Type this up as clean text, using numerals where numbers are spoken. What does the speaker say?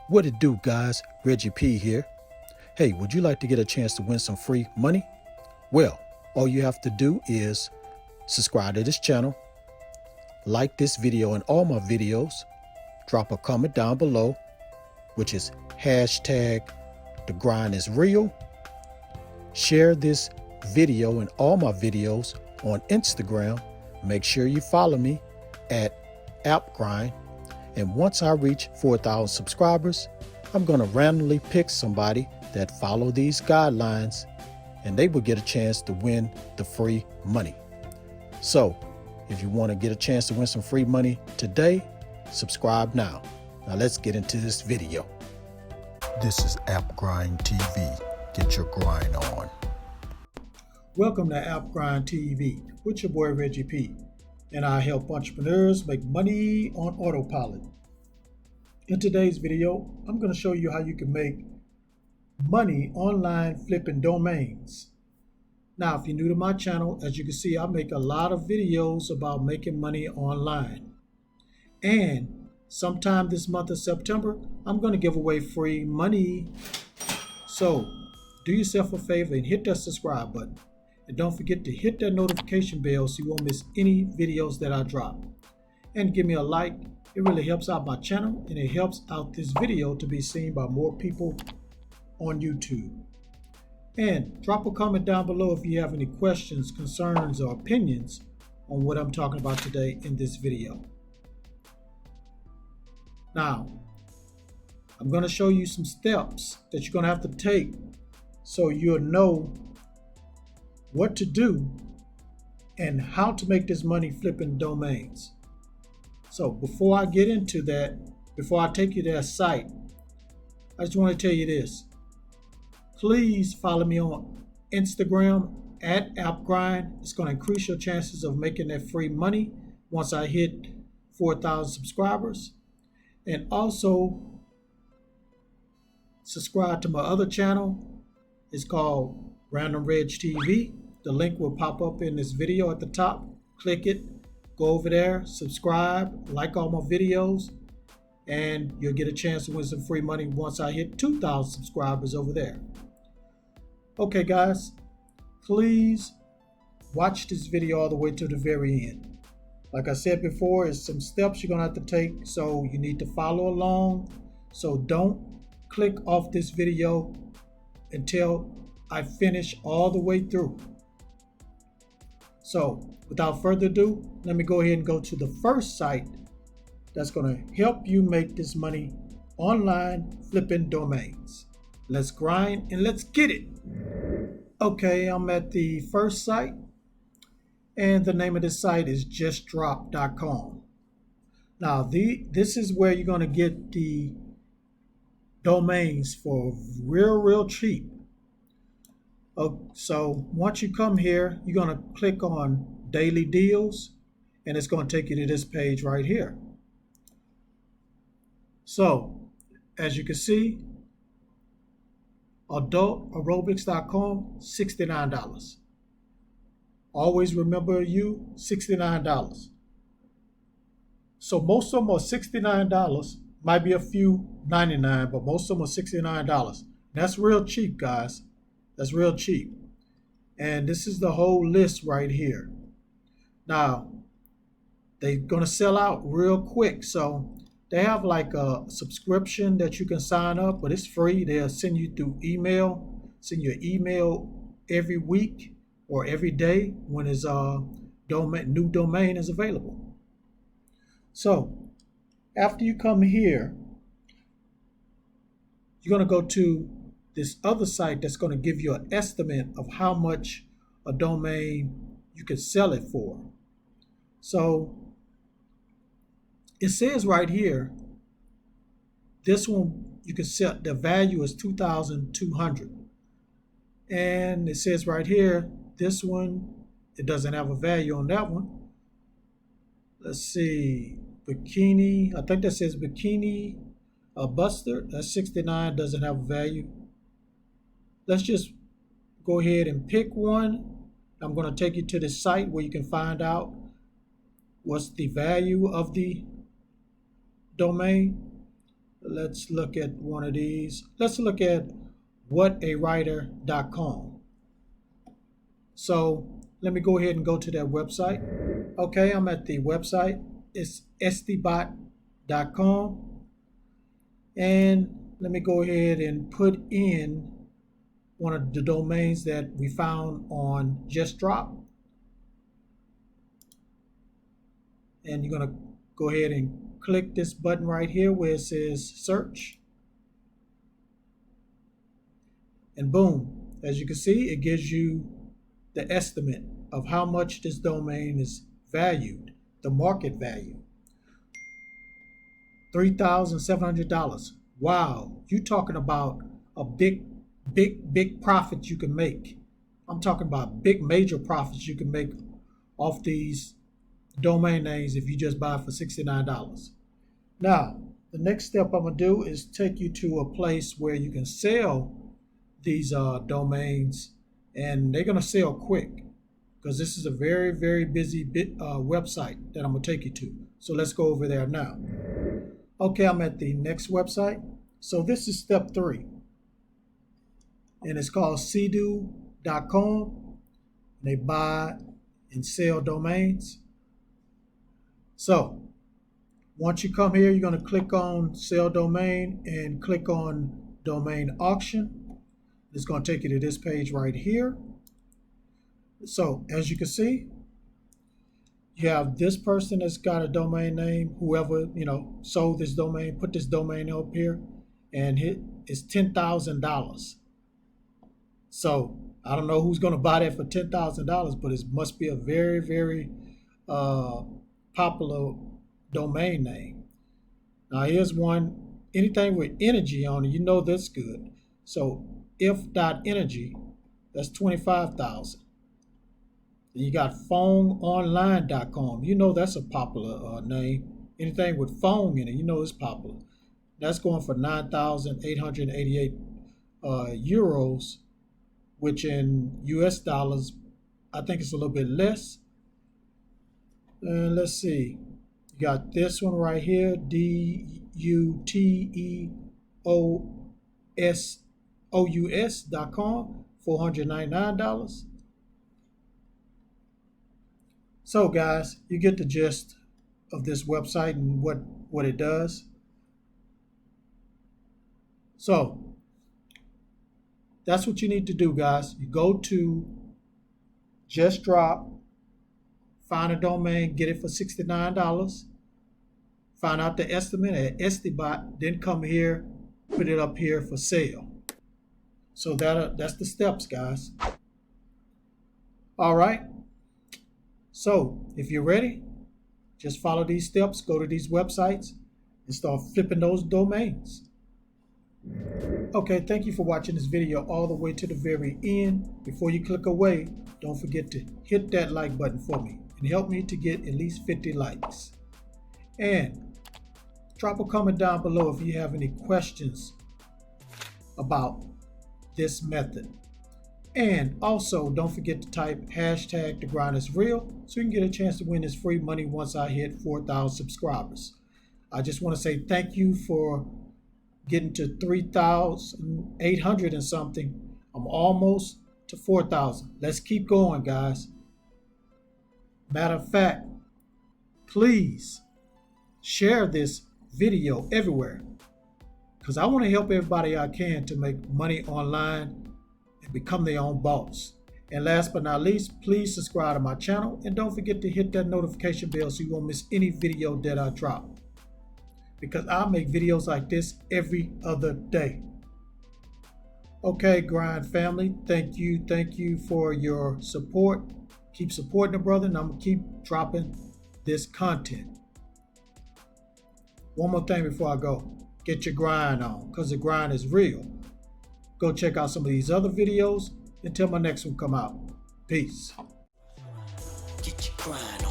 What it do, guys? Reggie P here. Hey, would you like to get a chance to win some free money? Well, all you have to do is subscribe to this channel, like this video and all my videos, drop a comment down below, which is hashtag the grind is real. Share this video and all my videos on Instagram. Make sure you follow me at appgrind. And once I reach 4,000 subscribers, I'm going to randomly pick somebody that follow these guidelines and they will get a chance to win the free money. So if you want to get a chance to win some free money today, subscribe now. Now let's get into this video. This is App Grind TV. Get your grind on. Welcome to App Grind TV with your boy Reggie P. And I help entrepreneurs make money on autopilot. In today's video, I'm going to show you how you can make money online flipping domains. Now, if you're new to my channel, as you can see, I make a lot of videos about making money online. And sometime this month of September, I'm going to give away free money. So do yourself a favor and hit that subscribe button. And don't forget to hit that notification bell so you won't miss any videos that I drop. And give me a like. It really helps out my channel and it helps out this video to be seen by more people on YouTube. And drop a comment down below if you have any questions, concerns, or opinions on what I'm talking about today in this video. Now, I'm going to show you some steps that you're going to have to take so you'll know what to do and how to make this money flipping domains. So before I get into that, before I take you to that site, I just want to tell you this. Please follow me on Instagram at AppGrind. It's going to increase your chances of making that free money once I hit 4,000 subscribers. And also subscribe to my other channel. It's called Random Reg TV. The link will pop up in this video at the top. Click it, go over there, subscribe, like all my videos, and you'll get a chance to win some free money once I hit 2,000 subscribers over there. Okay, guys, please watch this video all the way to the very end. Like I said before, it's some steps you're going to have to take, so you need to follow along. So don't click off this video until I finish all the way through. So without further ado, let me go ahead and go to the first site that's going to help you make this money online flipping domains. Let's grind and let's get it. Okay, I'm at the first site and the name of this site is justdrop.com. Now this is where you're going to get the domains for real cheap. So once you come here, you're going to click on daily deals and it's going to take you to this page right here. So as you can see, adultaerobics.com, $69. Always remember you, $69. So most of them are $69. Might be a few $99, but most of them are $69. That's real cheap, guys. That's real cheap. And this is the whole list right here. Now, they're going to sell out real quick. So they have like a subscription that you can sign up, but it's free. They'll send you through email, send you an email every week or every day when his new domain is available. So after you come here, you're going to go to this other site that's going to give you an estimate of how much a domain you can sell it for. So it says right here, this one you can sell, the value is $2,200. And it says right here, this one, it doesn't have a value on that one. Let's see, bikini, I think that says bikini buster, that's $69, doesn't have a value. Let's just go ahead and pick one. I'm going to take you to the site where you can find out what's the value of the domain. Let's look at one of these. Let's look at whatawriter.com. So let me go ahead and go to that website. Okay, I'm at the website. It's stbot.com. And let me go ahead and put in one of the domains that we found on JustDrop. And you're going to go ahead and click this button right here where it says search. And boom, as you can see, it gives you the estimate of how much this domain is valued, the market value. $3,700. Wow, you're talking about a big profit you can make. I'm talking about big major profits you can make off these domain names if you just buy for $69. Now, the next step I'm gonna do is take you to a place where you can sell these domains, and they're gonna sell quick because this is a very busy website that I'm gonna take you to. So let's go over there now. Okay, I'm at the next website. So this is step 3, and it's called cdo.com. They buy and sell domains. So once you come here, you're going to click on sell domain and click on domain auction. It's going to take you to this page right here. So as you can see, you have this person that's got a domain name, whoever, sold this domain, put this domain up here, and it's $10,000. So I don't know who's going to buy that for $10,000, but it must be a very popular domain name. Now here's one, anything with energy on it, that's good. So if.energy, that's $25,000. You got phoneonline.com. That's a popular name. Anything with phone in it, it's popular. That's going for 9,888 euros, which in US dollars, I think it's a little bit less. And let's see. You got this one right here, DUTEOSOUS.com, $499. So guys, you get the gist of this website and what it does. So that's what you need to do, guys. You go to JustDrop, find a domain, get it for $69, find out the estimate at SDBot, then come here, put it up here for sale. So that's the steps, guys. All right. So if you're ready, just follow these steps, go to these websites, and start flipping those domains. Okay, thank you for watching this video all the way to the very end. Before you click away, don't forget to hit that like button for me and help me to get at least 50 likes. And drop a comment down below if you have any questions about this method. And also, don't forget to type hashtag The Grind Is Real so you can get a chance to win this free money once I hit 4,000 subscribers. I just want to say thank you for getting to 3,800 and something. I'm almost to 4,000. Let's keep going, guys. Matter of fact, please share this video everywhere because I want to help everybody I can to make money online and become their own boss. And last but not least, please subscribe to my channel and don't forget to hit that notification bell so you won't miss any video that I drop, because I make videos like this every other day. Okay, Grind family, thank you for your support. Keep supporting the brother, and I'm gonna keep dropping this content. One more thing before I go, get your grind on, because the grind is real. Go check out some of these other videos until my next one come out. Peace. Get your grind on.